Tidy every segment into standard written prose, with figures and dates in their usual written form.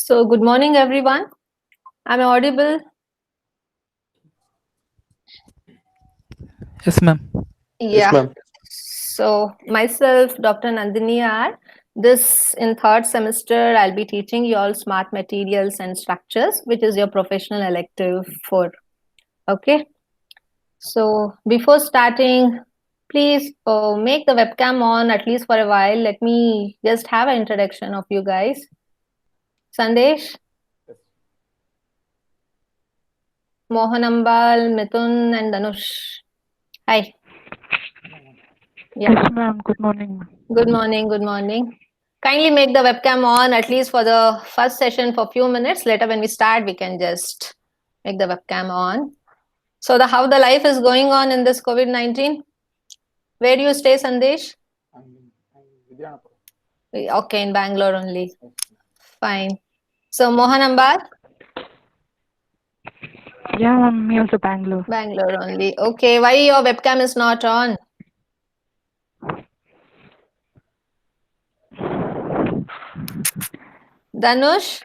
So, good morning, everyone. Am I audible? Yes, ma'am. Yes, Yeah. ma'am. So, myself, Dr. Nandini R. This in third semester, I'll be teaching you all smart materials and structures, which is your professional elective for. Okay. So, before starting, please make the webcam on at least for a while. Let me just have an introduction of you guys. Sandesh, Mohanambal, Mithun, and Danush. Hi. Yeah. Yes, ma'am. Good morning. Good morning. Good morning. Kindly make the webcam on at least for the first session for a few minutes. Later, when we start, we can just make the webcam on. So, how the life is going on in this COVID-19? Where do you stay, Sandesh? Okay, in Bangalore only. Fine. So, Mohan Ambar? Yeah, ma'am. Me also Bangalore. Bangalore only. Okay, why your webcam is not on? Danush?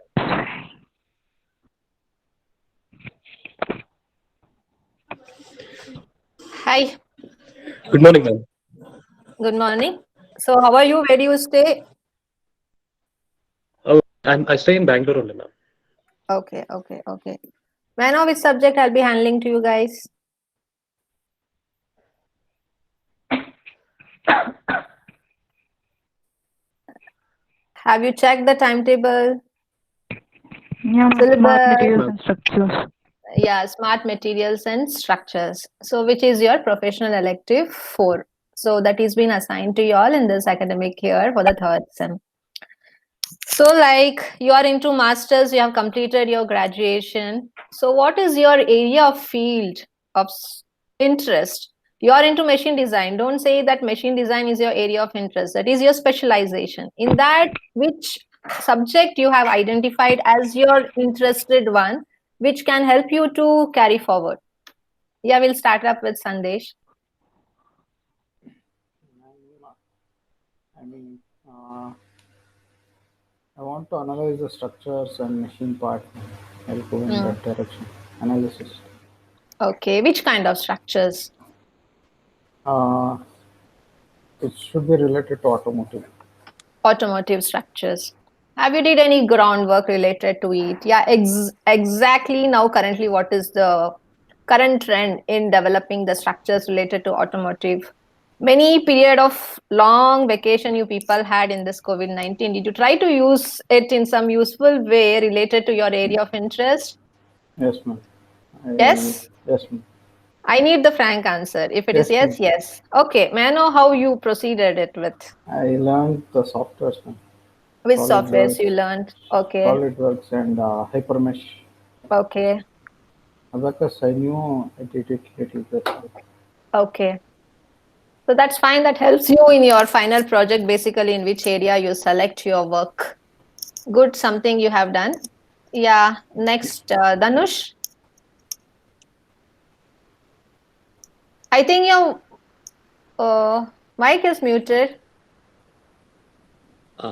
Hi. Good morning, ma'am. Good morning. So, how are you? Where do you stay? I stay in Bangalore only, ma'am. Okay. May I know which subject I'll be handling to you guys? Have you checked the timetable? Yeah, ma'am. Smart Syllabus? Yes, materials ma'am. and structures. Yeah, smart materials and structures. So, which is your professional elective 4? So, that is been assigned to you all in this academic year for the third sem. So, like you are into masters, you have completed your graduation. So, what is your area of field of interest? You are into machine design. Don't say that machine design is your area of interest. That is your specialization. In that, which subject you have identified as your interested one, which can help you to carry forward? Yeah, we'll start up with Sandesh. I mean, I want to analyze the structures and machine part. I'll go in that direction. Analysis. Okay, which kind of structures? Uh, it should be related to automotive. Automotive structures. Have you did any groundwork related to it? Yeah, exactly. Now, currently, what is the current trend in developing the structures related to automotive? Many period of long vacation you people had in this COVID-19. Did you try to use it in some useful way related to your area of interest? Yes, ma'am. Yes. Yes, ma'am. I need the frank answer. If it is Yes, ma'am. yes, yes. Okay. May I know how you proceeded it with? I learned the softwares, ma'am. Which softwares you SolidWorks, learned? Okay. SolidWorks, and HyperMesh. Okay. Abacus, I knew I did it little bit. Okay. So that's fine. That helps you in your final project, basically, in which area you select your work. Good, something you have done. Yeah. Next, Danush. I think your mic is muted.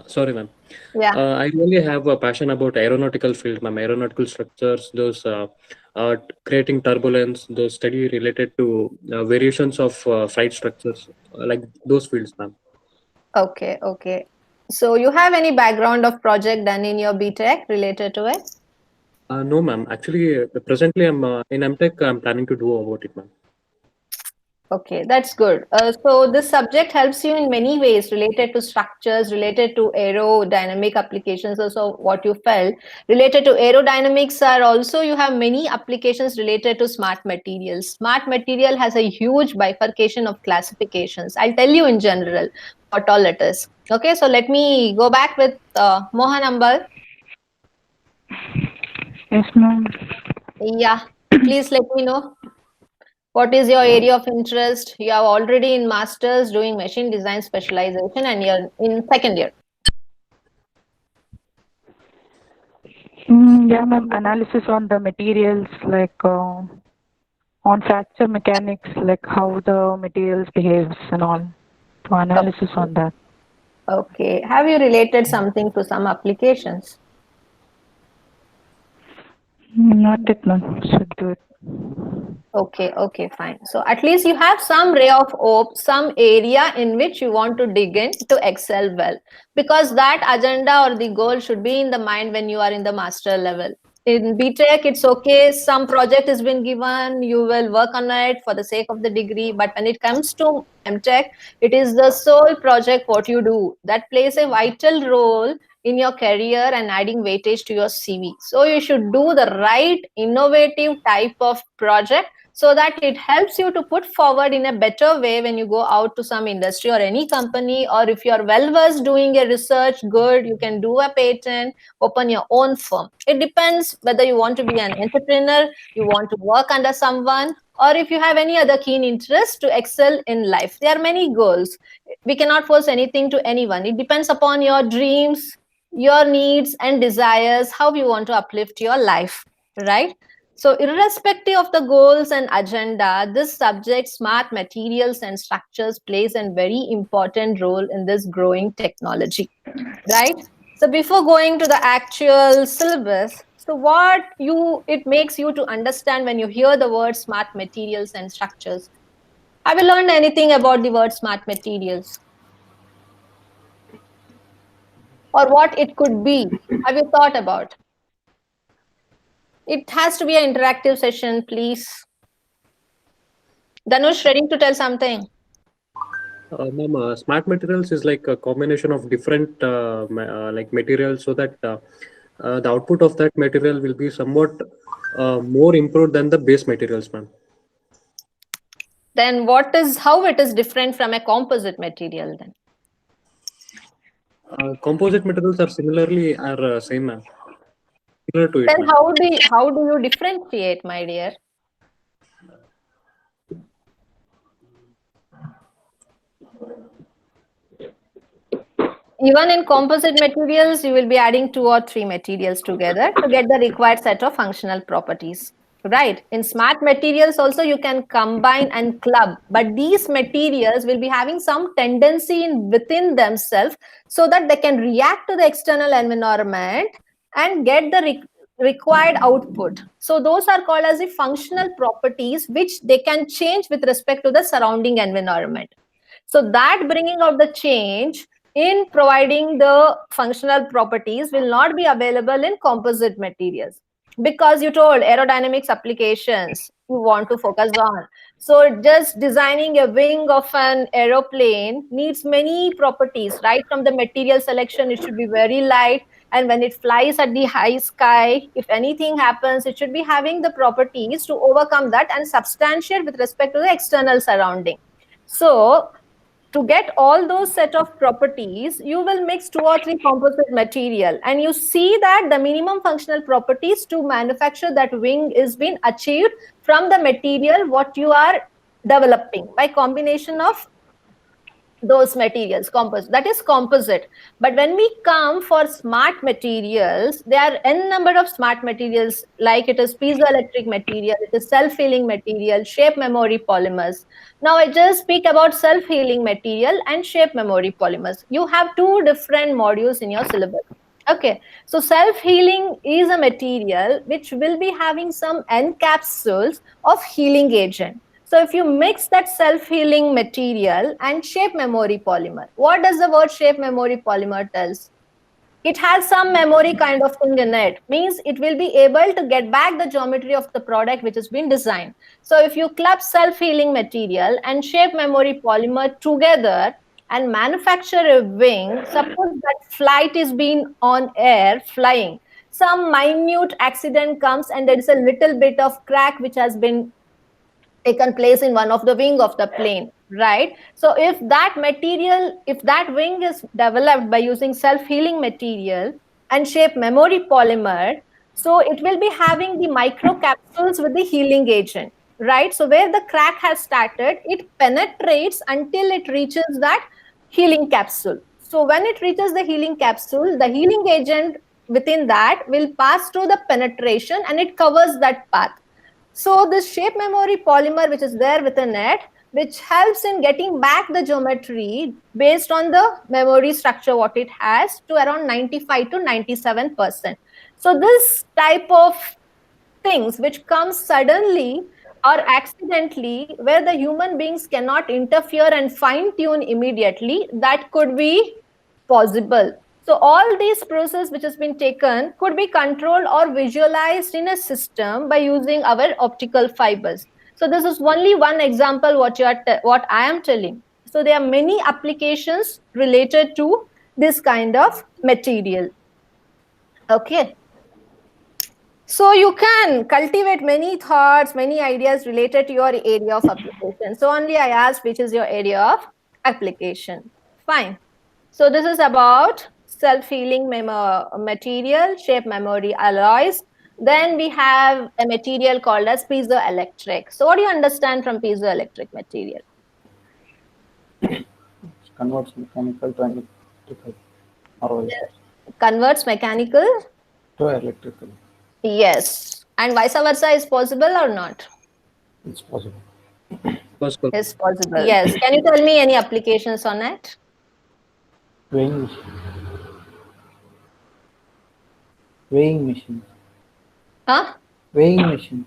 Sorry, ma'am. Yeah. I really have a passion about aeronautical field, ma'am. Aeronautical structures, those creating turbulence, those study related to variations of flight structures, like those fields, ma'am. Okay. Okay. So you have any background of project done in your BTech related to it? No, ma'am. Actually, presently I'm in MTech. I'm planning to do about it, ma'am. Okay, that's good. So this subject helps you in many ways related to structures, related to aerodynamic applications. Also, what you felt related to aerodynamics are also you have many applications related to smart materials. Smart material has a huge bifurcation of classifications. I'll tell you in general what all it is. Okay, so let me go back with Mohan Ambal. Yes, ma'am. Yeah, please let me know. What is your area of interest? You are already in masters doing machine design specialization and you're in second year. Yeah, ma'am. Analysis on the materials, like on fracture mechanics, like how the materials behaves and all. To analysis Okay. on that. Okay. Have you related something to some applications? Not it, ma'am. Should do it. Okay, fine. So at least you have some ray of hope, some area in which you want to dig in to excel well. Because that agenda or the goal should be in the mind when you are in the master level. In BTech, it's okay. Some project has been given, you will work on it for the sake of the degree. But when it comes to MTech, it is the sole project what you do that plays a vital role in your career and adding weightage to your CV. So you should do the right innovative type of project so that it helps you to put forward in a better way when you go out to some industry or any company, or if you are well versed doing a research, good, you can do a patent, open your own firm. It depends whether you want to be an entrepreneur, you want to work under someone, or if you have any other keen interest to excel in life. There are many goals. We cannot force anything to anyone. It depends upon your dreams, your needs and desires, how you want to uplift your life, right? So irrespective of the goals and agenda, this subject, smart materials and structures, plays a very important role in this growing technology, right? So before going to the actual syllabus, so what it makes you to understand when you hear the word smart materials and structures? Have you learned anything about the word smart materials? Or what it could be? Have you thought about? It has to be an interactive session, please. Dhanush, ready to tell something? Ma'am, smart materials is like a combination of different like materials, so that the output of that material will be somewhat more improved than the base materials, ma'am. Then how it is different from a composite material then? Composite materials are similarly same, ma'am. Similar to it, Then ma'am. how do you differentiate, my dear? Even in composite materials, you will be adding 2 or 3 materials together to get the required set of functional properties, right? In smart materials also, you can combine and club, but these materials will be having some tendency within themselves so that they can react to the external environment and get the required output. So those are called as the functional properties, which they can change with respect to the surrounding environment. So that bringing out the change in providing the functional properties will not be available in composite materials, because you told aerodynamics applications you want to focus on. So just designing a wing of an aeroplane needs many properties, right? From the material selection, it should be very light, and when it flies at the high sky, if anything happens, it should be having the properties to overcome that and substantiate with respect to the external surrounding. So to get all those set of properties, you will mix 2 or 3 composite material, and you see that the minimum functional properties to manufacture that wing is being achieved from the material what you are developing by combination of those materials, that is composite. But when we come for smart materials, there are n number of smart materials, like it is piezoelectric material, it is self-healing material, shape memory polymers. Now I just speak about self-healing material and shape memory polymers. You have 2 different modules in your syllabus. Okay, so self-healing is a material which will be having some N capsules of healing agent. So if you mix that self-healing material and shape memory polymer, what does the word shape memory polymer tells? It has some memory kind of thing in it, means it will be able to get back the geometry of the product which has been designed. So if you club self-healing material and shape memory polymer together and manufacture a wing, suppose that flight is being on air flying, some minute accident comes and there is a little bit of crack which has been taken place in one of the wing of the plane, right? So if that wing is developed by using self-healing material and shape memory polymer, so it will be having the microcapsules with the healing agent, right? So where the crack has started, it penetrates until it reaches that healing capsule. So when it reaches the healing capsule, the healing agent within that will pass through the penetration and it covers that path. So this shape memory polymer which is there within it, which helps in getting back the geometry based on the memory structure what it has to around 95 to 97%. So this type of things which come suddenly or accidentally, where the human beings cannot interfere and fine tune immediately, that could be possible. So all these process which has been taken could be controlled or visualized in a system by using our optical fibers. So this is only one example what I am telling. So there are many applications related to this kind of material. Okay. So you can cultivate many thoughts, many ideas related to your area of application. So only I asked which is your area of application. Fine. So this is about self-healing material, shape memory alloys. Then we have a material called as piezoelectric. So what do you understand from piezoelectric material? It converts mechanical to electrical or vice versa. Converts mechanical? To electrical. Yes. And vice versa is possible or not? It's possible. Possible. Is possible. Yes. Can you tell me any applications on it? Weighing machine. Weighing machines. Huh? Weighing machines.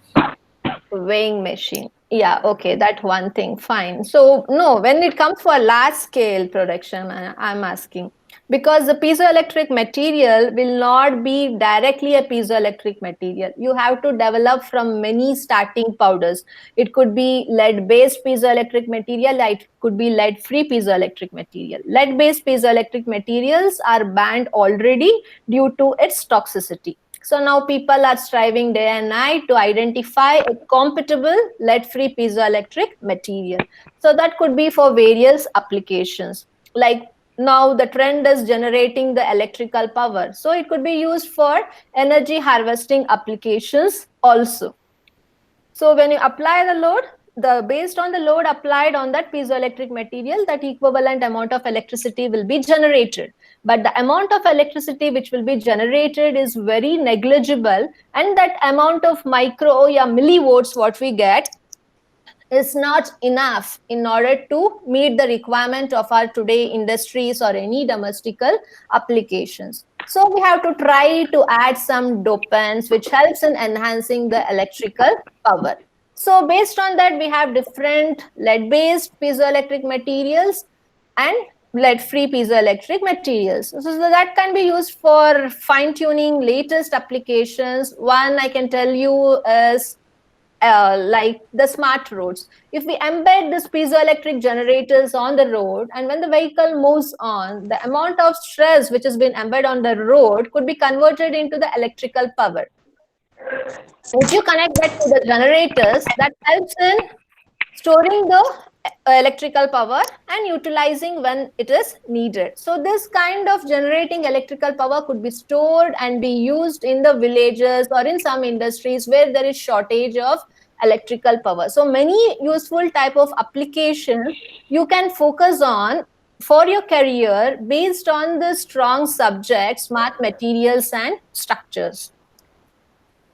Weighing machine. Yeah, okay, that one thing, fine. So no, when it comes for large scale production, I'm asking, because the piezoelectric material will not be directly a piezoelectric material. You have to develop from many starting powders. It could be lead based piezoelectric material, it could be lead free piezoelectric material. Lead based piezoelectric materials are banned already due to its toxicity. So now people are striving day and night to identify a compatible lead-free piezoelectric material. So that could be for various applications. Like now the trend is generating the electrical power. So it could be used for energy harvesting applications also. So when you apply the load, based on the load applied on that piezoelectric material, that equivalent amount of electricity will be generated. But the amount of electricity which will be generated is very negligible, and that amount of micro or millivolts what we get is not enough in order to meet the requirement of our today industries or any domestical applications. So we have to try to add some dopants which helps in enhancing the electrical power. So based on that, we have different lead-based piezoelectric materials and lead-free piezoelectric materials. So that can be used for fine-tuning latest applications. One I can tell you is like the smart roads. If we embed these piezoelectric generators on the road, and when the vehicle moves on, the amount of stress which has been embedded on the road could be converted into the electrical power. If you connect that to the generators, that helps in storing the electrical power and utilizing when it is needed. So this kind of generating electrical power could be stored and be used in the villages or in some industries where there is shortage of electrical power. So many useful type of applications you can focus on for your career based on the strong subject, smart materials and structures.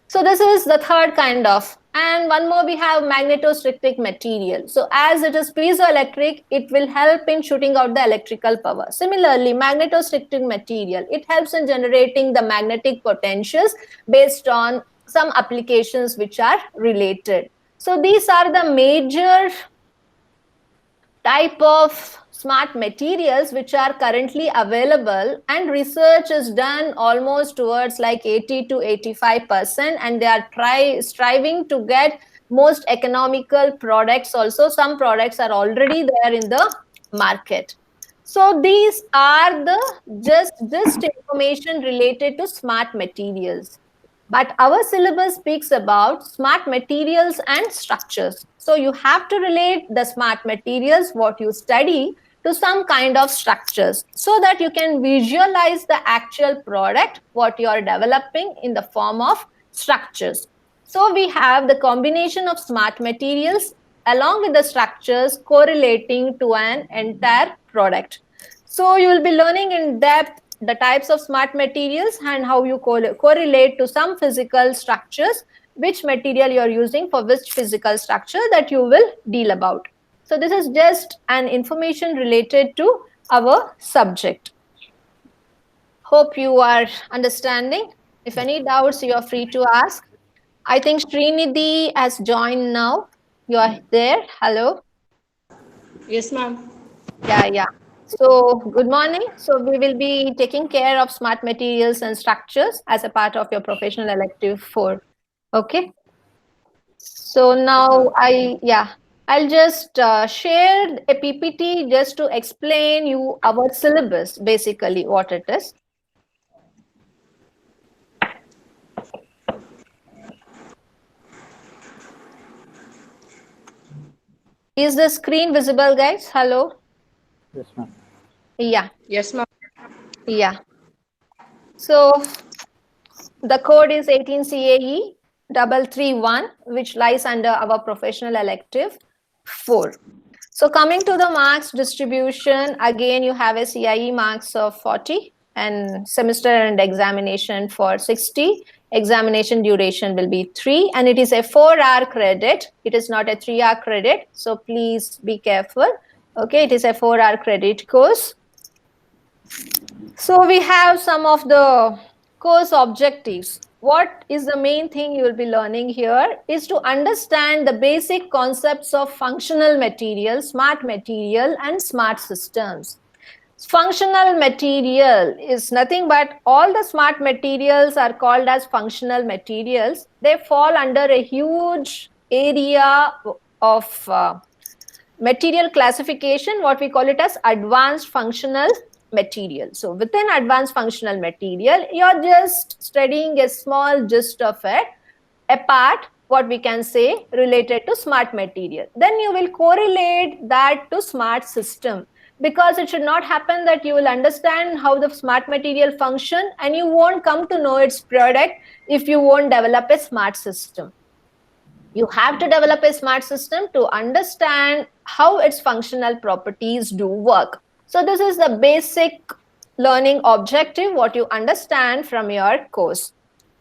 So this is the third kind of. And one more, we have magnetostrictic material. So as it is piezoelectric, it will help in shooting out the electrical power. Similarly, magnetostrictic material, it helps in generating the magnetic potentials based on some applications which are related. So these are the major type of smart materials which are currently available, and research is done almost towards like 80 to 85%, and they are striving to get most economical products also. Some products are already there in the market. So these are the just information related to smart materials. But our syllabus speaks about smart materials and structures. So you have to relate the smart materials, what you study, to some kind of structures so that you can visualize the actual product, what you are developing in the form of structures. So we have the combination of smart materials along with the structures correlating to an entire product. So you will be learning in depth the types of smart materials and how you correlate to some physical structures, which material you are using for which physical structure that you will deal about. So this is just an information related to our subject. Hope you are understanding. If any doubts, you are free to ask. I think Srinidhi has joined now. You are there. Hello. Yes, ma'am. Yeah. So, good morning. So, we will be taking care of smart materials and structures as a part of your professional elective 4. Okay. So now I'll just share a PPT just to explain you our syllabus, basically what it is. Is the screen visible, guys? Hello? Yes, ma'am. Yeah. Yes, ma'am. Yeah. So the code is 18 CAE 331, which lies under our professional elective 4. So coming to the marks distribution, again, you have a CIE marks of 40 and semester and examination for 60. Examination duration will be 3 and it is a 4-hour credit. It is not a 3-hour credit. So please be careful. Okay, it is a 4-hour credit course. So we have some of the course objectives. What is the main thing you will be learning here is to understand the basic concepts of functional material, smart material, and smart systems. Functional material is nothing but all the smart materials are called as functional materials. They fall under a huge area of material classification, what we call it as advanced functional material. So within advanced functional material, you're just studying a small gist of it, a part, what we can say, related to smart material. Then you will correlate that to smart system, because it should not happen that you will understand how the smart material function and you won't come to know its product if you won't develop a smart system. You have to develop a smart system to understand how its functional properties do work. So this is the basic learning objective, what you understand from your course.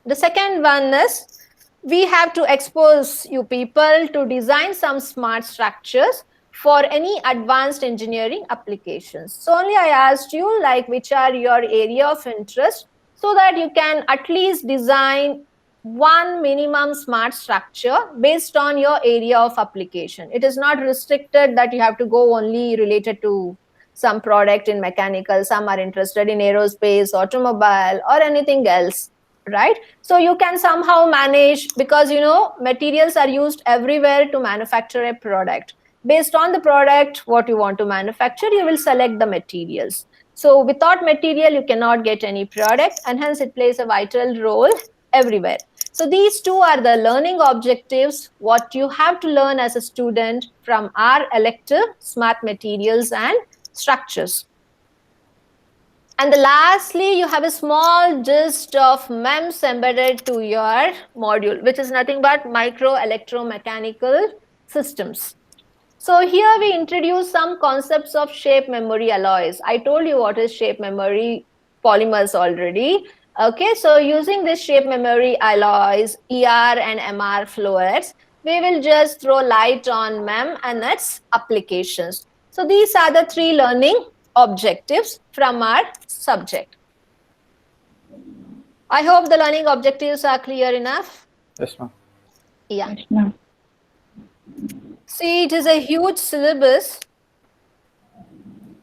The second one is we have to expose you people to design some smart structures for any advanced engineering applications. So only I asked you like which are your area of interest so that you can at least design one minimum smart structure based on your area of application. It is not restricted that you have to go only related to some product in mechanical, some are interested in aerospace, automobile, or anything else, right? So you can somehow manage, because you know materials are used everywhere to manufacture a product. Based on the product what you want to manufacture, you will select the materials. So without material you cannot get any product, and hence it plays a vital role everywhere. So these two are the learning objectives what you have to learn as a student from our elective smart materials and structures. And lastly, you have a small gist of MEMS embedded to your module, which is nothing but micro electromechanical systems. So here we introduce some concepts of shape memory alloys. I told you what is shape memory polymers already. Okay, so using this shape memory alloys, ER and MR fluids, we will just throw light on MEM and its applications. So these are the 3 learning objectives from our subject. I hope the learning objectives are clear enough. Yes, ma'am. Yeah. Yes, ma'am. See, it is a huge syllabus.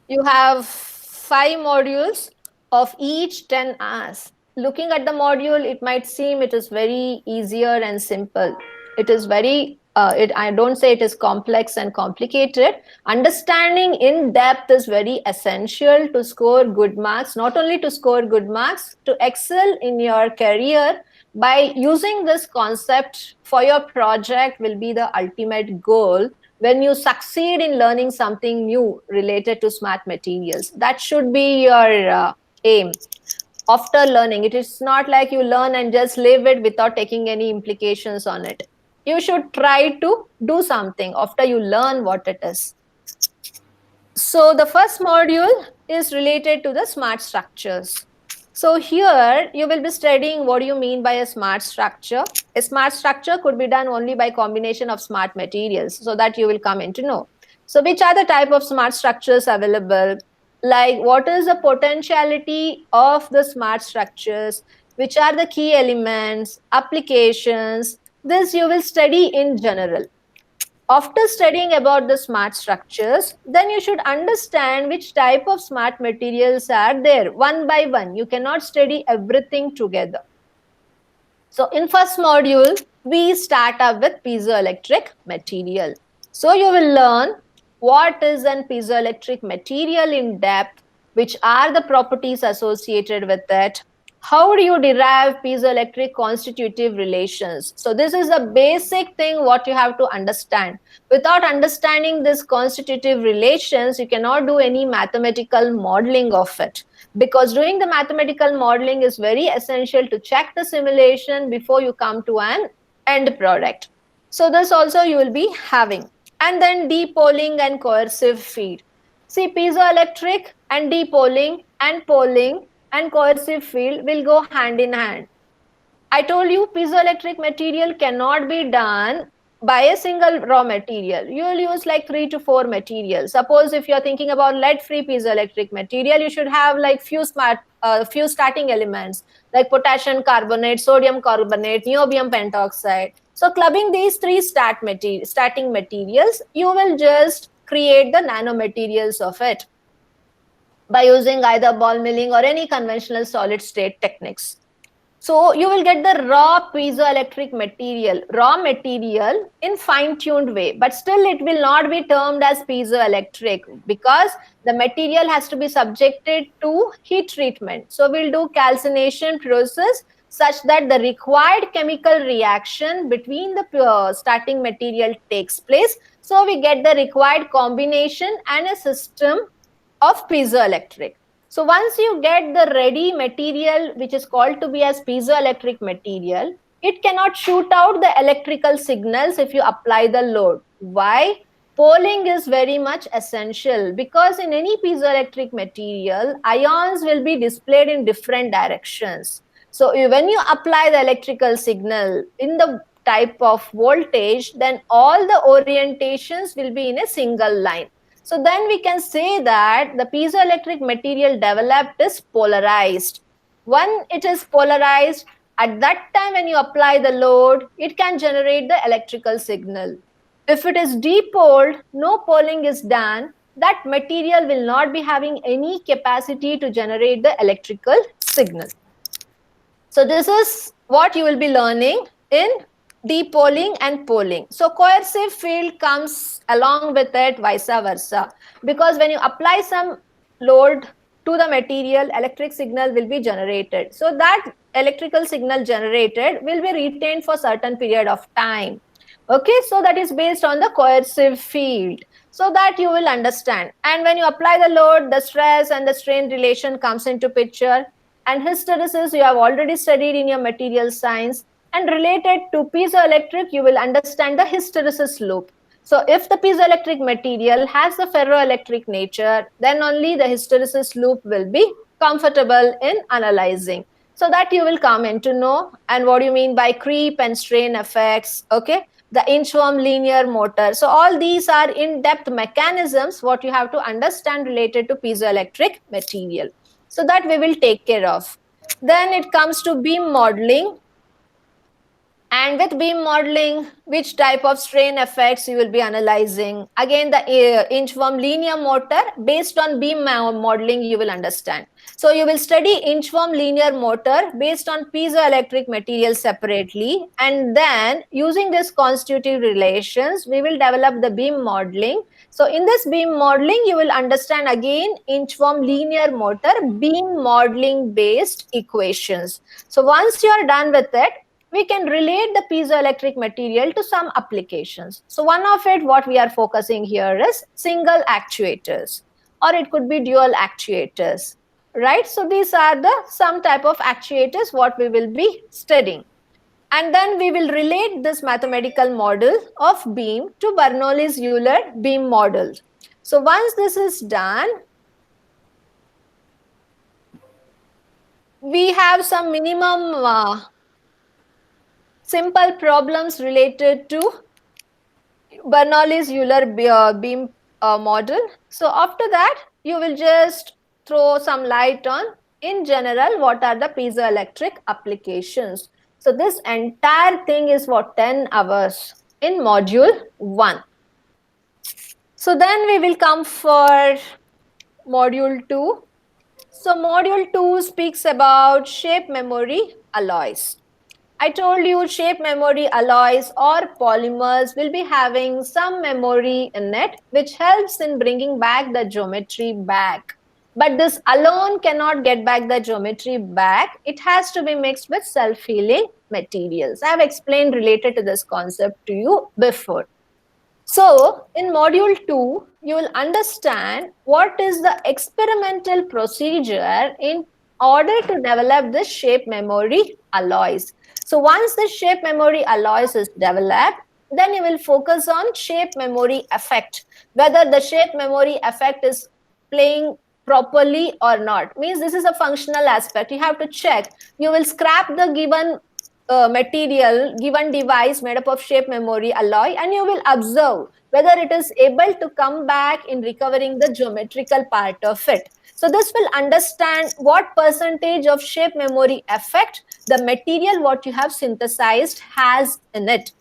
You have 5 modules of each 10 hours. Looking at the module, it might seem it is very easier and simple. It is very, I don't say it is complex and complicated. Understanding in depth is very essential to score good marks, not only to score good marks, to excel in your career. By using this concept for your project will be the ultimate goal when you succeed in learning something new related to smart materials. That should be your aim after learning. It is not like you learn and just leave it without taking any implications on it. You should try to do something after you learn what it is. So the first module is related to the smart structures. So here you will be studying what do you mean by a smart structure. A smart structure could be done only by combination of smart materials, so that you will come in to know. So which are the type of smart structures available? Like what is the potentiality of the smart structures? Which are the key elements, applications, this you will study in general. After studying about the smart structures, then you should understand which type of smart materials are there one by one. You cannot study everything together. So in first module, we start up with piezoelectric material. So you will learn what is an piezoelectric material in depth, which are the properties associated with it, how do you derive piezoelectric constitutive relations. So this is the basic thing what you have to understand. Without understanding this constitutive relations, you cannot do any mathematical modeling of it, because doing the mathematical modeling is very essential to check the simulation before you come to an end product. So this also you will be having. And then dipoling and coercive field. See, piezoelectric and dipoling and poling and coercive field will go hand in hand. I told you piezoelectric material cannot be done by a single raw material. You will use like 3 to 4 materials. Suppose if you're thinking about lead-free piezoelectric material, you should have like few starting elements like potassium carbonate, sodium carbonate, niobium pentoxide. So clubbing these 3 starting materials, you will just create the nanomaterials of it by using either ball milling or any conventional solid state techniques. So you will get the raw piezoelectric material, in fine-tuned way, but still it will not be termed as piezoelectric because the material has to be subjected to heat treatment. So we'll do calcination process such that the required chemical reaction between the starting material takes place. So we get the required combination and a system of piezoelectric. So once you get the ready material, which is called to be as piezoelectric material, it cannot shoot out the electrical signals if you apply the load. Why? Poling is very much essential because in any piezoelectric material, ions will be displayed in different directions. So when you apply the electrical signal in the type of voltage, then all the orientations will be in a single line. So then we can say that the piezoelectric material developed is polarized. When it is polarized, at that time when you apply the load, it can generate the electrical signal. If it is dipoled, no poling is done, that material will not be having any capacity to generate the electrical signal. So this is what you will be learning in dipoling and poling. So coercive field comes along with it, vice versa, because when you apply some load to the material, electric signal will be generated. So that electrical signal generated will be retained for certain period of time. Okay, so that is based on the coercive field, so that you will understand. And when you apply the load, the stress and the strain relation comes into picture. And hysteresis you have already studied in your material science. And related to piezoelectric, you will understand the hysteresis loop. So if the piezoelectric material has the ferroelectric nature, then only the hysteresis loop will be comfortable in analyzing. So that you will come in to know. And what do you mean by creep and strain effects? Okay, the Inchworm linear motor. So all these are in-depth mechanisms what you have to understand related to piezoelectric material. So that we will take care of. Then it comes to beam modeling. And with beam modeling, which type of strain effects you will be analyzing? Again, the Inchworm linear motor, based on beam modeling, you will understand. So you will study Inchworm linear motor based on piezoelectric material separately. And then using this constitutive relations, we will develop the beam modeling. So in this beam modeling, you will understand again Inchworm linear motor beam modeling based equations. So once you are done with it, we can relate the piezoelectric material to some applications. So one of it, what we are focusing here is single actuators, or it could be dual actuators, right? So these are the some type of actuators what we will be studying. And then we will relate this mathematical model of beam to Bernoulli-Euler beam model. So once this is done, we have some minimum simple problems related to Bernoulli-Euler beam model. So after that, you will just throw some light on, in general, what are the piezoelectric applications. So this entire thing is for 10 hours in module 1. So then we will come for module 2. So module 2 speaks about shape memory alloys. I told you shape memory alloys or polymers will be having some memory in it, which helps in bringing back the geometry back. But this alone cannot get back the geometry back. It has to be mixed with self-healing materials. I have explained related to this concept to you before. So in module 2, you will understand what is the experimental procedure in order to develop this shape memory alloys. So once the shape memory alloys is developed, then you will focus on shape memory effect, whether the shape memory effect is playing properly or not. Means this is a functional aspect. You have to check. You will scrap the given material, given device made up of shape memory alloy, and you will observe whether it is able to come back in recovering the geometrical part of it. So this will understand what percentage of shape memory effect the material what you have synthesized has in it.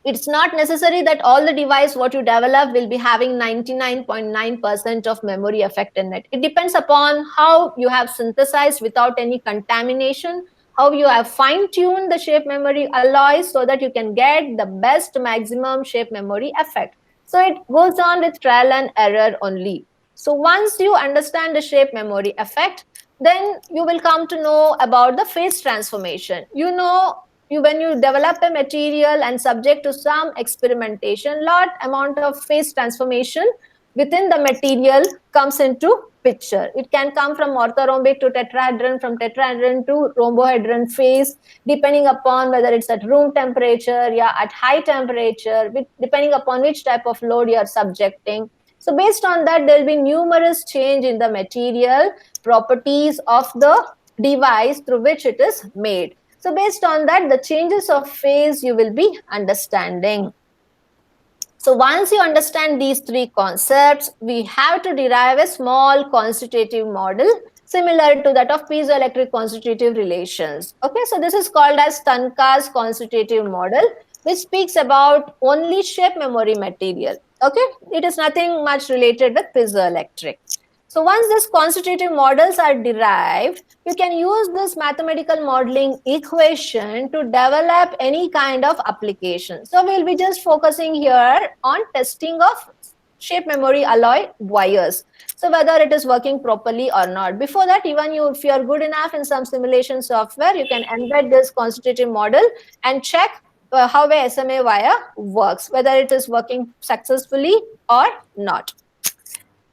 It's not necessary that all the device what you develop will be having 99.9% of memory effect in it. It depends upon how you have synthesized without any contamination, how you have fine-tuned the shape memory alloys so that you can get the best maximum shape memory effect. So it goes on with trial and error only. So once you understand the shape memory effect, then you will come to know about the phase transformation. When you develop a material and subject to some experimentation, lot amount of phase transformation within the material comes into picture. It can come from orthorhombic to tetrahedron, from tetrahedron to rhombohedron phase, depending upon whether it's at room temperature, at high temperature, depending upon which type of load you are subjecting. So based on that, there will be numerous change in the material properties of the device through which it is made. So based on that, the changes of phase you will be understanding. So once you understand these three concepts, we have to derive a small constitutive model similar to that of piezoelectric constitutive relations. Okay, so this is called as Tanka's constitutive model, which speaks about only shape memory material. Okay, it is nothing much related with piezoelectric. So once these constitutive models are derived, you can use this mathematical modeling equation to develop any kind of application. So we'll be just focusing here on testing of shape memory alloy wires. So whether it is working properly or not. Before that, even if you are good enough in some simulation software, you can embed this constitutive model and check how a SMA wire works, whether it is working successfully or not.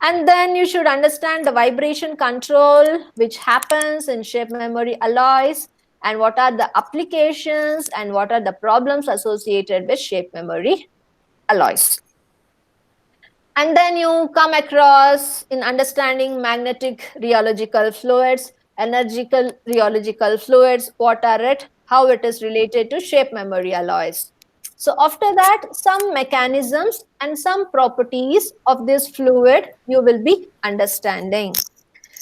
And then you should understand the vibration control which happens in shape memory alloys, and what are the applications and what are the problems associated with shape memory alloys. And then you come across in understanding magnetic rheological fluids, energical rheological fluids, what are it, how it is related to shape memory alloys. So after that, some mechanisms and some properties of this fluid you will be understanding.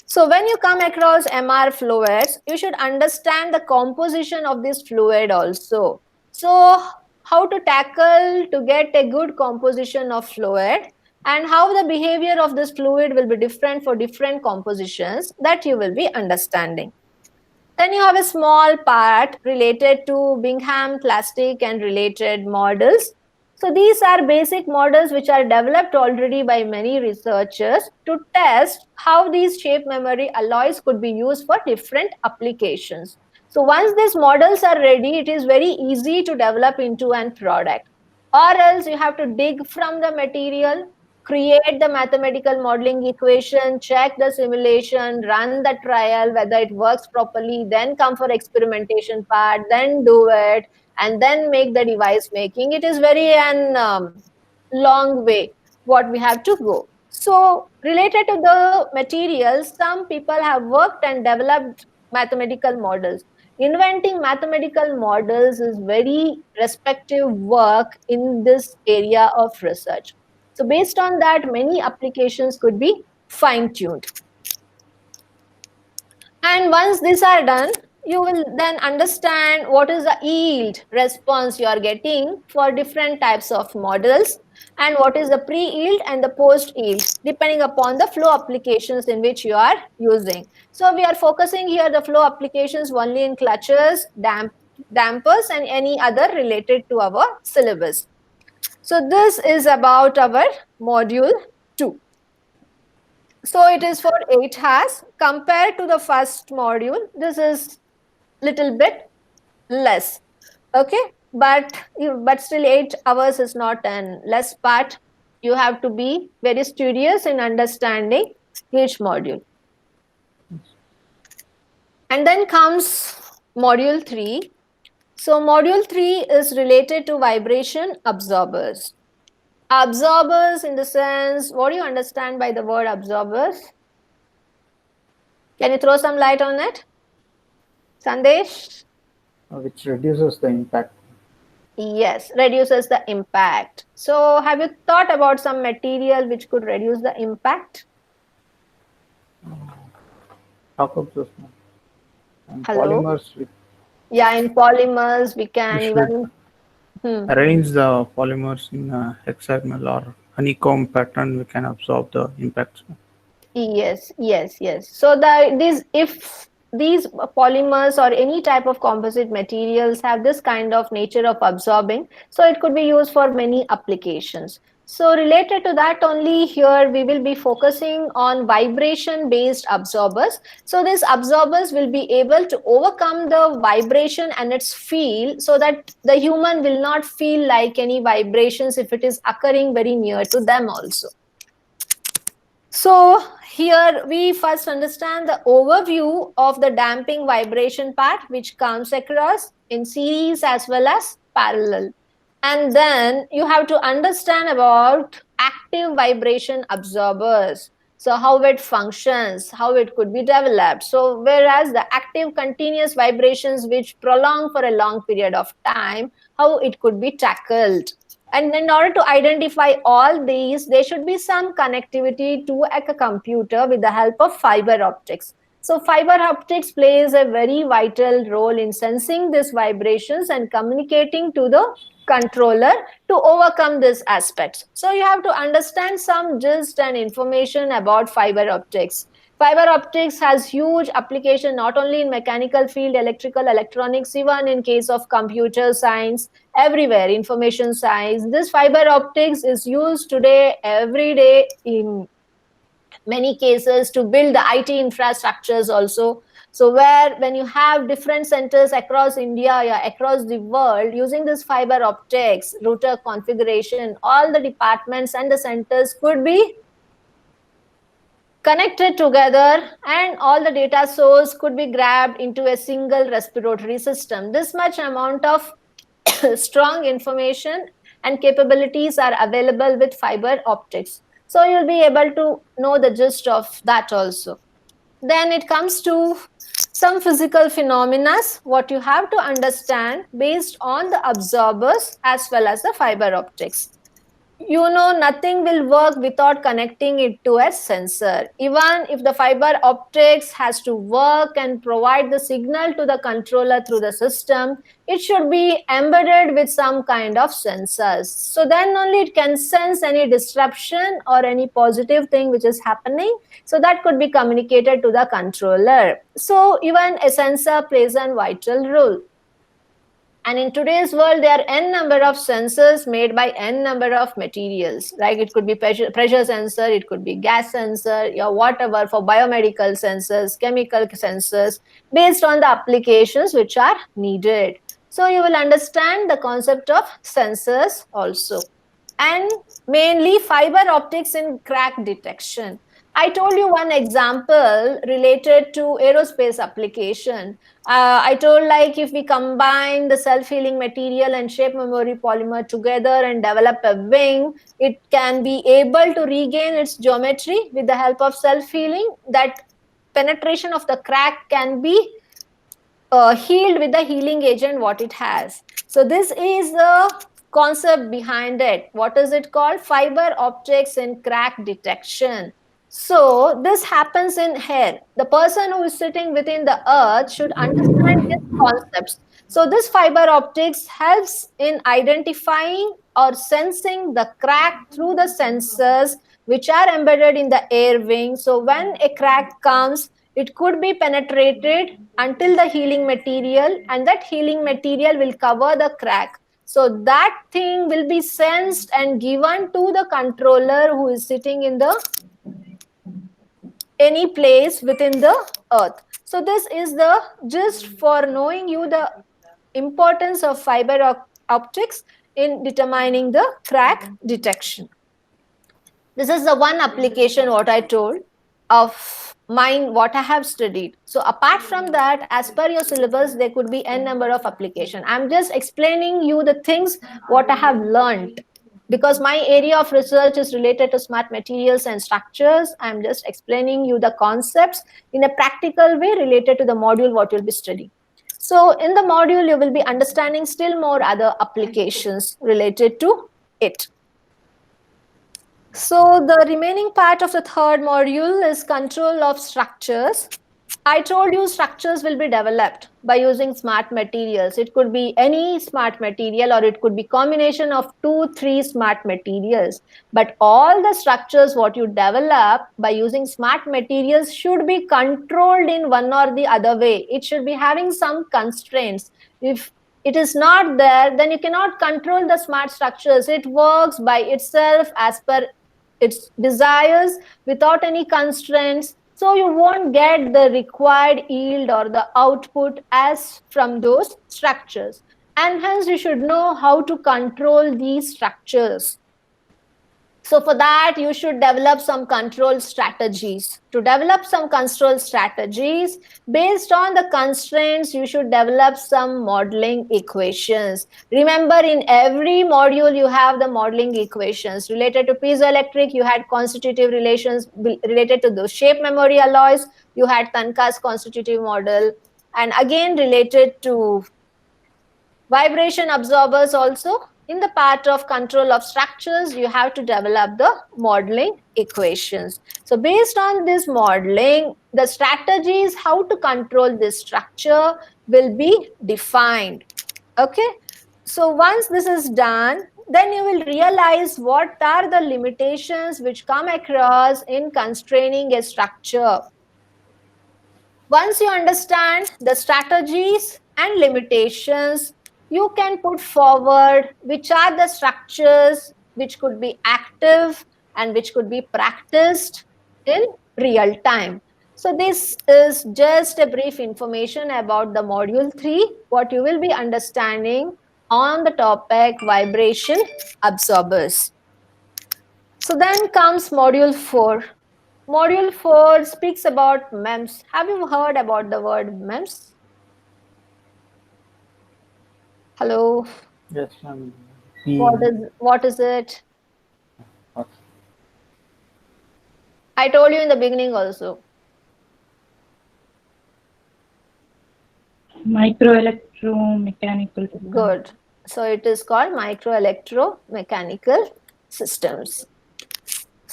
So when you come across MR fluids, you should understand the composition of this fluid also. So how to tackle to get a good composition of fluid, and how the behavior of this fluid will be different for different compositions, that you will be understanding. Then you have a small part related to Bingham plastic and related models. So these are basic models which are developed already by many researchers to test how these shape memory alloys could be used for different applications. So once these models are ready, it is very easy to develop into an product. Or else you have to dig from the material, create the mathematical modeling equation, check the simulation, run the trial, whether it works properly, then come for experimentation part, then do it, and then make the device making. It is very long way what we have to go. So related to the materials, some people have worked and developed mathematical models. Inventing mathematical models is very respective work in this area of research. So based on that, many applications could be fine-tuned. And once these are done, you will then understand what is the yield response you are getting for different types of models, and what is the pre-yield and the post-yield depending upon the flow applications in which you are using. So we are focusing here the flow applications only in clutches, dampers and any other related to our syllabus. So this is about our module 2. So it is for 8 hours compared to the first module. This is little bit less, okay, but still 8 hours is not an less part. You have to be very studious in understanding each module. And then comes module 3. So module 3 is related to vibration absorbers. Absorbers in the sense, what do you understand by the word absorbers? Can you throw some light on it, Sandesh? Which reduces the impact. Yes, reduces the impact. So have you thought about some material which could reduce the impact? Talk of this one. And Hello? polymers, Yeah, in polymers we can we even arrange the polymers in a hexagonal or honeycomb pattern. We can absorb the impacts. Yes. So if these polymers or any type of composite materials have this kind of nature of absorbing, so it could be used for many applications. So related to that only, here we will be focusing on vibration based absorbers. So these absorbers will be able to overcome the vibration and its field, so that the human will not feel like any vibrations if it is occurring very near to them also. So here we first understand the overview of the damping vibration part, which comes across in series as well as parallel. And then you have to understand about active vibration absorbers. So how it functions, how it could be developed. So whereas the active continuous vibrations which prolong for a long period of time, how it could be tackled. And in order to identify all these, there should be some connectivity to a computer with the help of fiber optics. So fiber optics plays a very vital role in sensing these vibrations and communicating to the controller to overcome these aspects. So you have to understand some gist and information about fiber optics. Fiber optics has huge application not only in mechanical field, electrical, electronics, even in case of computer science, everywhere, information science. This fiber optics is used today, every day, in many cases to build the IT infrastructures also. So when you have different centers across India, yeah, across the world, using this fiber optics, router configuration, all the departments and the centers could be connected together, and all the data source could be grabbed into a single respiratory system. This much amount of strong information and capabilities are available with fiber optics. So you'll be able to know the gist of that also. Then it comes to some physical phenomena, what you have to understand based on the absorbers as well as the fiber optics. Nothing will work without connecting it to a sensor. Even if the fiber optics has to work and provide the signal to the controller through the system, it should be embedded with some kind of sensors. So then only it can sense any disruption or any positive thing which is happening. So that could be communicated to the controller. So even a sensor plays a vital role. And in today's world, there are n number of sensors made by n number of materials. Like it could be pressure sensor, it could be gas sensor, or whatever, for biomedical sensors, chemical sensors, based on the applications which are needed. So you will understand the concept of sensors also. And mainly fiber optics in crack detection. I told you one example related to aerospace application. I told, like, if we combine the self-healing material and shape memory polymer together and develop a wing, it can be able to regain its geometry with the help of self-healing. That penetration of the crack can be healed with the healing agent what it has. So this is the concept behind it. What is it called? Fiber optics in crack detection. So this happens in here. The person who is sitting within the earth should understand these concepts. So this fiber optics helps in identifying or sensing the crack through the sensors which are embedded in the air wing. So when a crack comes, it could be penetrated until the healing material, and that healing material will cover the crack. So that thing will be sensed and given to the controller who is sitting in the any place within the earth. So this is the just for knowing you the importance of fiber optics in determining the crack detection. This is the one application what I told of mine what I have studied. So apart from that, as per your syllabus, there could be n number of application. I'm just explaining you the things what I have learned, because my area of research is related to smart materials and structures. I'm just explaining you the concepts in a practical way related to the module what you'll be studying. So in the module, you will be understanding still more other applications related to it. So the remaining part of the third module is control of structures. I told you structures will be developed by using smart materials. It could be any smart material, or it could be combination of 2-3 smart materials. But all the structures what you develop by using smart materials should be controlled in one or the other way. It should be having some constraints. If it is not there, then you cannot control the smart structures. It works by itself as per its desires without any constraints. So you won't get the required yield or the output as from those structures. And hence you should know how to control these structures. So for that, you should develop some control strategies. To develop some control strategies, based on the constraints, you should develop some modeling equations. Remember, in every module, you have the modeling equations. Related to piezoelectric, you had constitutive relations related to those shape memory alloys. You had Tanka's constitutive model. And again, related to vibration absorbers also. In the part of control of structures, you have to develop the modeling equations. So based on this modeling, the strategies how to control this structure will be defined. Okay. So once this is done, then you will realize what are the limitations which come across in constraining a structure. Once you understand the strategies and limitations, you can put forward which are the structures which could be active and which could be practiced in real time. So this is just a brief information about the module 3, what you will be understanding on the topic vibration absorbers. So then comes module 4. Module 4 speaks about MEMS. Have you heard about the word MEMS? Hello. Yes, ma'am. What is it? Okay. I told you in the beginning also. Microelectromechanical system. Good. So it is called microelectromechanical systems.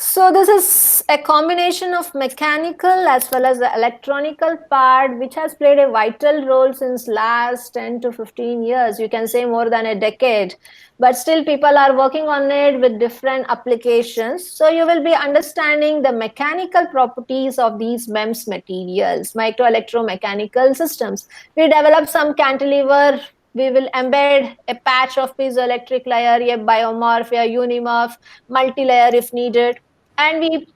So this is a combination of mechanical as well as the electronical part, which has played a vital role since last 10 to 15 years. You can say more than a decade, but still people are working on it with different applications. So you will be understanding the mechanical properties of these MEMS materials, microelectromechanical systems. We develop some cantilever. We will embed a patch of piezoelectric layer, a biomorph, a unimorph, multi-layer if needed. And we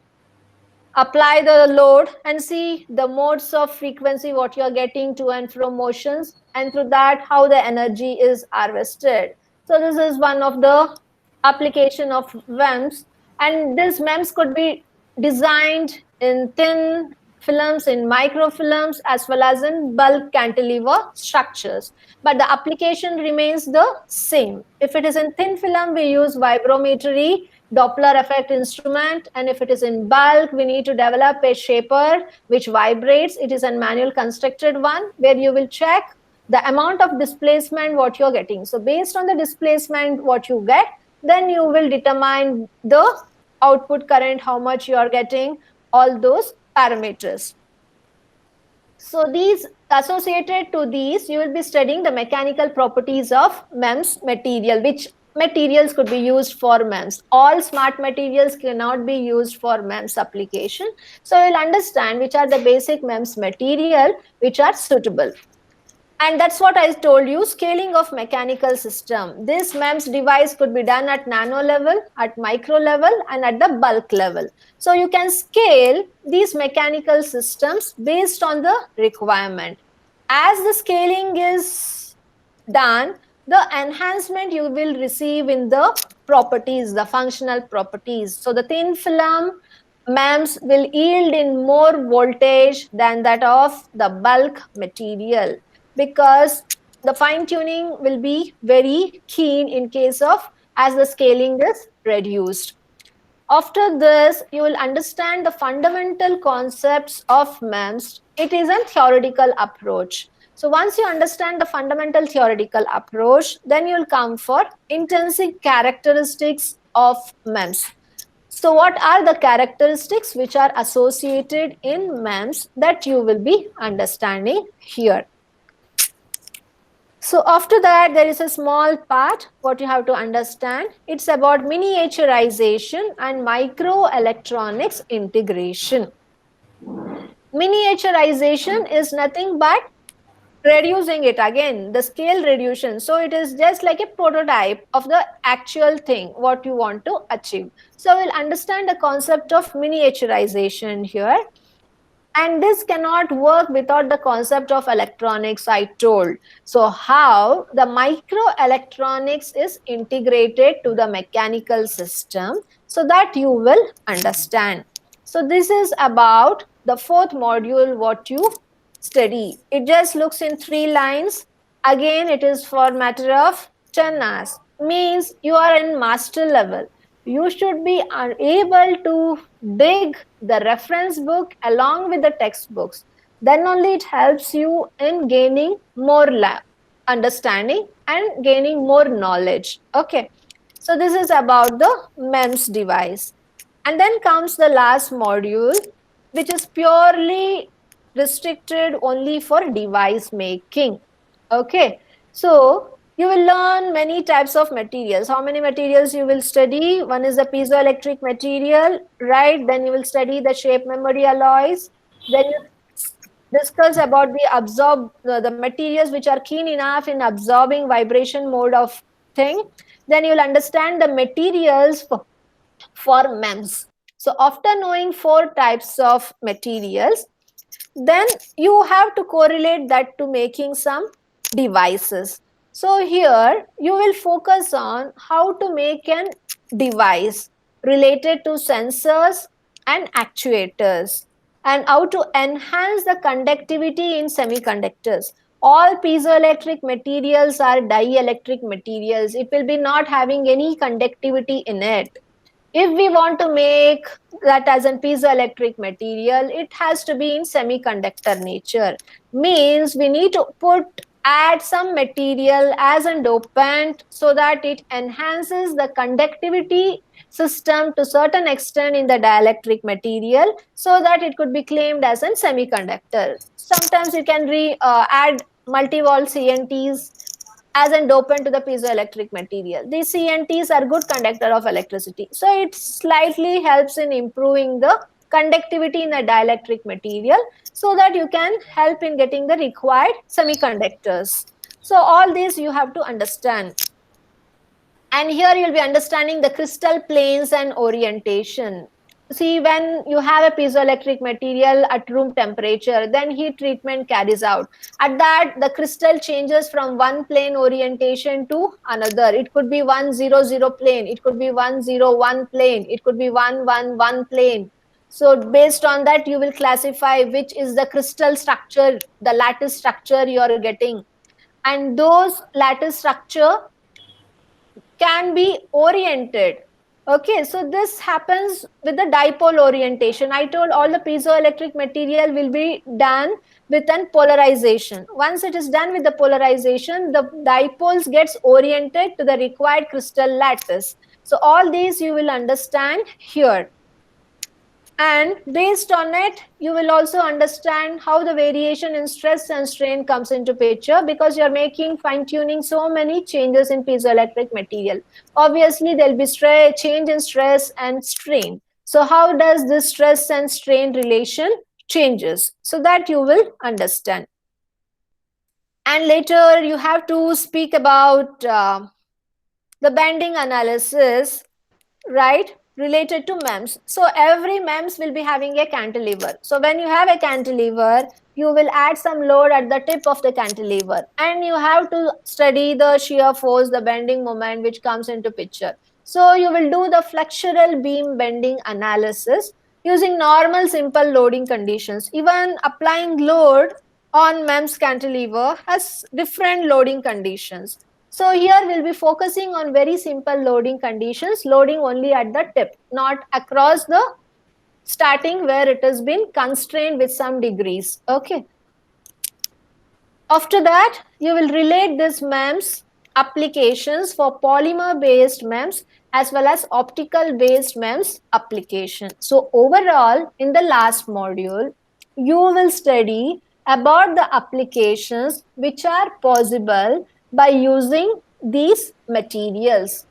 apply the load and see the modes of frequency, what you're getting to and from motions, and through that, how the energy is harvested. So this is one of the application of MEMS. And this MEMS could be designed in thin films, in microfilms, as well as in bulk cantilever structures. But the application remains the same. If it is in thin film, we use vibrometry, Doppler effect instrument, and if it is in bulk, we need to develop a shaper which vibrates. It is a manual constructed one where you will check the amount of displacement what you're getting. So based on the displacement what you get, then you will determine the output current, how much you are getting, all those parameters. So these associated to these, you will be studying the mechanical properties of MEMS material, which materials could be used for MEMS. All smart materials cannot be used for MEMS application. So you'll understand which are the basic MEMS material which are suitable. And that's what I told you, scaling of mechanical system. This MEMS device could be done at nano level, at micro level, and at the bulk level. So you can scale these mechanical systems based on the requirement. As the scaling is done, the enhancement you will receive in the properties, the functional properties. So the thin film MEMS will yield in more voltage than that of the bulk material, because the fine tuning will be very keen in case of as the scaling is reduced. After this, you will understand the fundamental concepts of MEMS. It is a theoretical approach. So once you understand the fundamental theoretical approach, then you will come for intrinsic characteristics of MEMS. So what are the characteristics which are associated in MEMS that you will be understanding here? So after that, there is a small part what you have to understand. It's about miniaturization and microelectronics integration. Miniaturization is nothing but reducing it, again the scale reduction. So it is just like a prototype of the actual thing what you want to achieve. So we'll understand the concept of miniaturization here. And this cannot work without the concept of electronics I told. So how the microelectronics is integrated to the mechanical system, so that you will understand. So this is about the fourth module what you study. It just looks in 3 lines. Again, it is for matter of 10 hours. Means you are in master level. You should be able to dig the reference book along with the textbooks. Then only it helps you in gaining more understanding and gaining more knowledge. Okay. So this is about the MEMS device. And then comes the last module, which is purely restricted only for device making. Okay. So you will learn many types of materials. How many materials you will study? One is the piezoelectric material, right? Then you will study the shape memory alloys. Then you discuss about the materials which are keen enough in absorbing vibration mode of thing. Then you will understand the materials for MEMS. So after knowing 4 types of materials, then you have to correlate that to making some devices. So here you will focus on how to make an device related to sensors and actuators, and how to enhance the conductivity in semiconductors. All piezoelectric materials are dielectric materials. It will be not having any conductivity in it. If we want to make that as a piezoelectric material, it has to be in semiconductor nature. Means we need to add some material as a dopant so that it enhances the conductivity system to certain extent in the dielectric material, so that it could be claimed as a semiconductor. Sometimes you can add multi-wall CNTs as a dopant to the piezoelectric material. These CNTs are good conductor of electricity. So it slightly helps in improving the conductivity in the dielectric material, so that you can help in getting the required semiconductors. So all these you have to understand. And here you'll be understanding the crystal planes and orientation. See, when you have a piezoelectric material at room temperature, then heat treatment carries out. At that, the crystal changes from one plane orientation to another. It could be 100 plane, it could be 101 plane, it could be 111 plane. So based on that, you will classify which is the crystal structure, the lattice structure you are getting. And those lattice structure can be oriented. Okay, so this happens with the dipole orientation. I told all the piezoelectric material will be done with an polarization. Once it is done with the polarization, the dipoles gets oriented to the required crystal lattice. So all these you will understand here. And based on it, you will also understand how the variation in stress and strain comes into picture, because you're making fine-tuning so many changes in piezoelectric material. Obviously, there'll be change in stress and strain. So how does this stress and strain relation changes? So that you will understand. And later you have to speak about the bending analysis, right, related to MEMS. So every MEMS will be having a cantilever. So when you have a cantilever, you will add some load at the tip of the cantilever, and you have to study the shear force, the bending moment which comes into picture. So you will do the flexural beam bending analysis using normal simple loading conditions. Even applying load on MEMS cantilever has different loading conditions. So here we'll be focusing on very simple loading conditions, loading only at the tip, not across the starting where it has been constrained with some degrees. Okay. After that, you will relate this MEMS applications for polymer based MEMS as well as optical based MEMS application. So overall, in the last module, you will study about the applications which are possible by using these materials.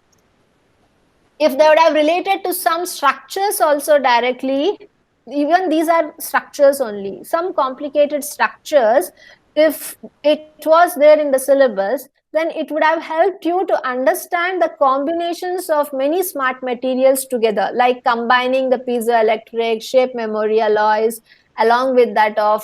If they would have related to some structures also directly, even these are structures only, some complicated structures, if it was there in the syllabus, then it would have helped you to understand the combinations of many smart materials together, like combining the piezoelectric, shape memory alloys, along with that of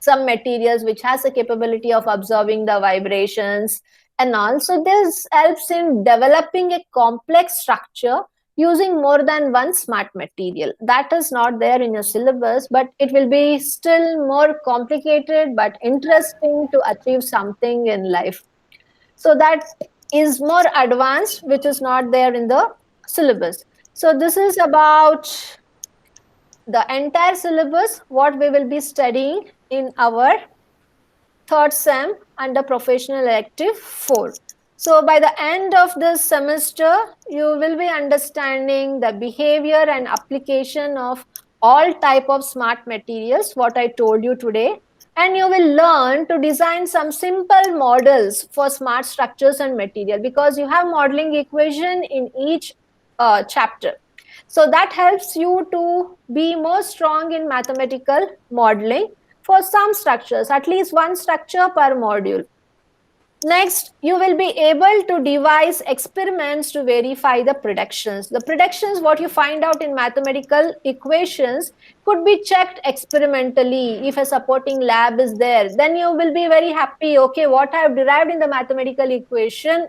some materials which has the capability of absorbing the vibrations and all. So this helps in developing a complex structure using more than one smart material. That is not there in your syllabus, but it will be still more complicated but interesting to achieve something in life. So that is more advanced, which is not there in the syllabus. So this is about the entire syllabus, what we will be studying in our third sem under professional elective 4. So by the end of this semester, you will be understanding the behavior and application of all type of smart materials, what I told you today. And you will learn to design some simple models for smart structures and material, because you have modeling equation in each chapter. So that helps you to be more strong in mathematical modeling for some structures, at least one structure per module. Next, you will be able to devise experiments to verify the predictions. The predictions, what you find out in mathematical equations, could be checked experimentally. If a supporting lab is there, then you will be very happy. Okay, what I have derived in the mathematical equation,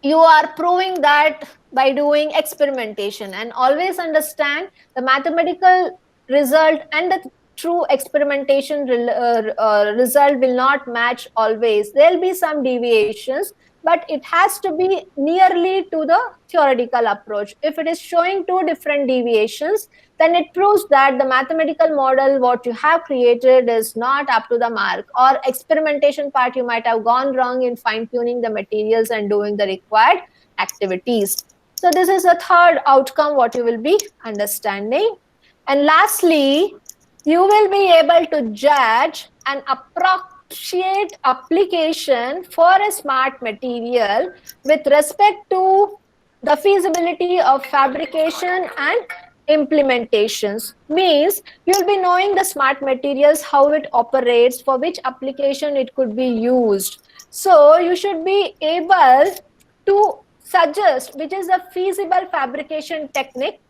you are proving that by doing experimentation. And always understand the mathematical result and the true experimentation result will not match always. There will be some deviations, but it has to be nearly to the theoretical approach. If it is showing two different deviations, then it proves that the mathematical model what you have created is not up to the mark, or experimentation part you might have gone wrong in fine-tuning the materials and doing the required activities. So this is the third outcome what you will be understanding. And lastly, you will be able to judge and appropriate application for a smart material with respect to the feasibility of fabrication and implementations. Means you'll be knowing the smart materials, how it operates, for which application it could be used. So you should be able to suggest which is a feasible fabrication technique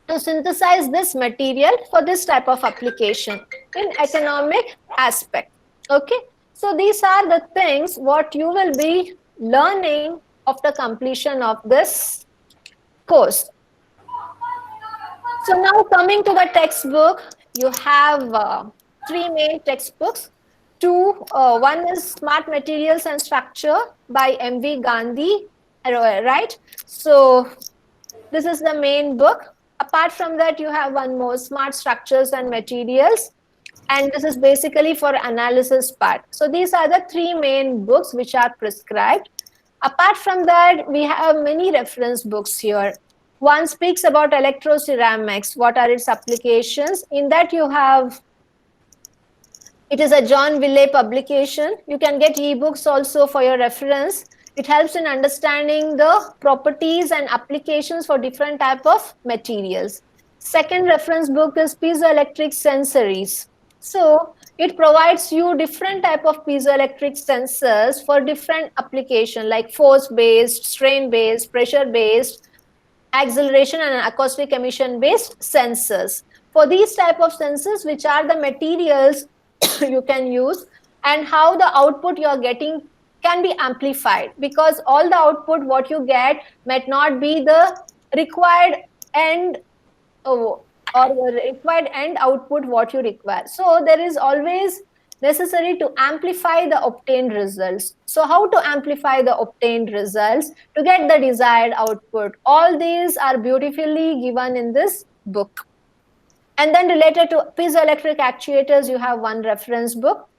to synthesize this material for this type of application in economic aspect. Okay, so these are the things what you will be learning after completion of this course. So now coming to the textbook, you have three main textbooks. One is Smart Materials and Structure by M.V. Gandhi, right? So this is the main book. Apart from that, you have one more, Smart Structures and Materials, and this is basically for analysis part. So these are the three main books which are prescribed. Apart from that, we have many reference books here. One speaks about electroceramics. What are its applications? In that you have, it is a John Willey publication. You can get ebooks also for your reference. It helps in understanding the properties and applications for different type of materials. Second reference book is Piezoelectric Sensories. So it provides you different type of piezoelectric sensors for different application, like force based, strain based, pressure based, acceleration and acoustic emission based sensors. For these type of sensors, which are the materials you can use, and how the output you are getting can be amplified, because all the output what you get might not be the required end or the required end output what you require. So there is always necessary to amplify the obtained results. So how to amplify the obtained results to get the desired output? All these are beautifully given in this book. And then related to piezoelectric actuators, you have one reference book.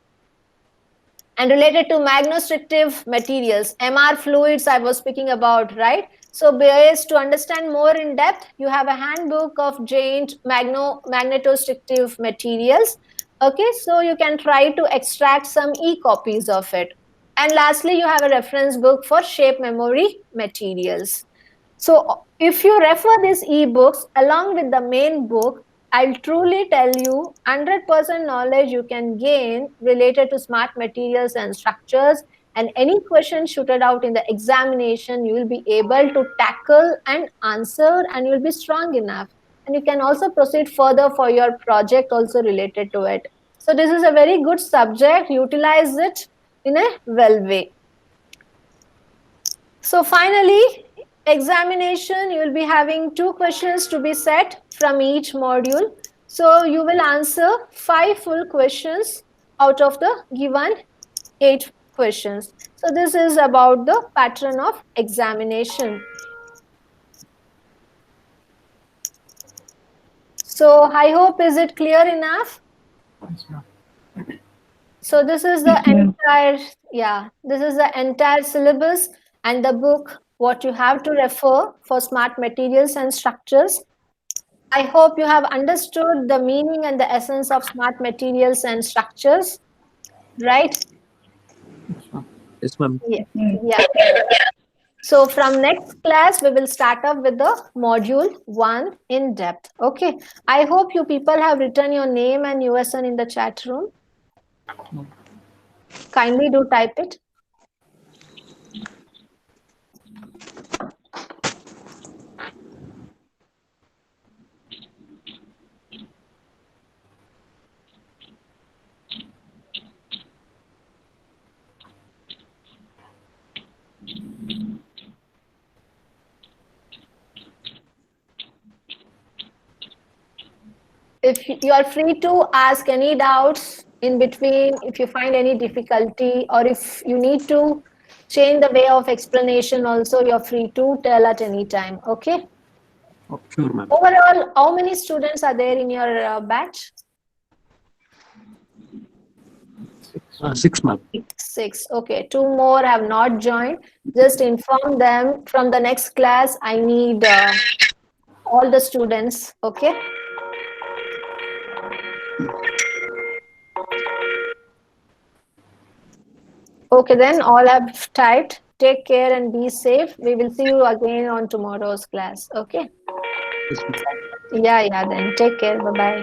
And related to magnostrictive materials, MR fluids I was speaking about, right? So based to understand more in depth, you have a handbook of giant magnetostrictive materials. Okay, so you can try to extract some e-copies of it. And lastly, you have a reference book for shape memory materials. So if you refer these e-books along with the main book, I'll truly tell you 100% knowledge you can gain related to smart materials and structures, and any question shooted out in the examination, you will be able to tackle and answer, and you'll be strong enough. And you can also proceed further for your project also related to it. So this is a very good subject. Utilize it in a well way. So finally, examination, you will be having 2 questions to be set from each module. So you will answer 5 full questions out of the given 8 questions. So this is about the pattern of examination. So I hope, is it clear enough? So this is the entire, this is the entire syllabus and the book what you have to refer for smart materials and structures. I hope you have understood the meaning and the essence of smart materials and structures, right? Yes, ma'am. Yeah. So from next class, we will start up with the module 1 in depth. Okay. I hope you people have written your name and USN in the chat room. Kindly do type it. If you are free to ask any doubts in between, if you find any difficulty, or if you need to change the way of explanation also, you're free to tell at any time. Okay. Sure, ma'am. Overall, how many students are there in your batch? 6, ma'am. 6. Okay. 2 more have not joined. Just inform them from the next class. I need all the students. Okay. Okay, then all have typed. Take care and be safe. We will see you again on tomorrow's class. Okay. Yes, ma'am. Yeah, then take care. Bye-bye.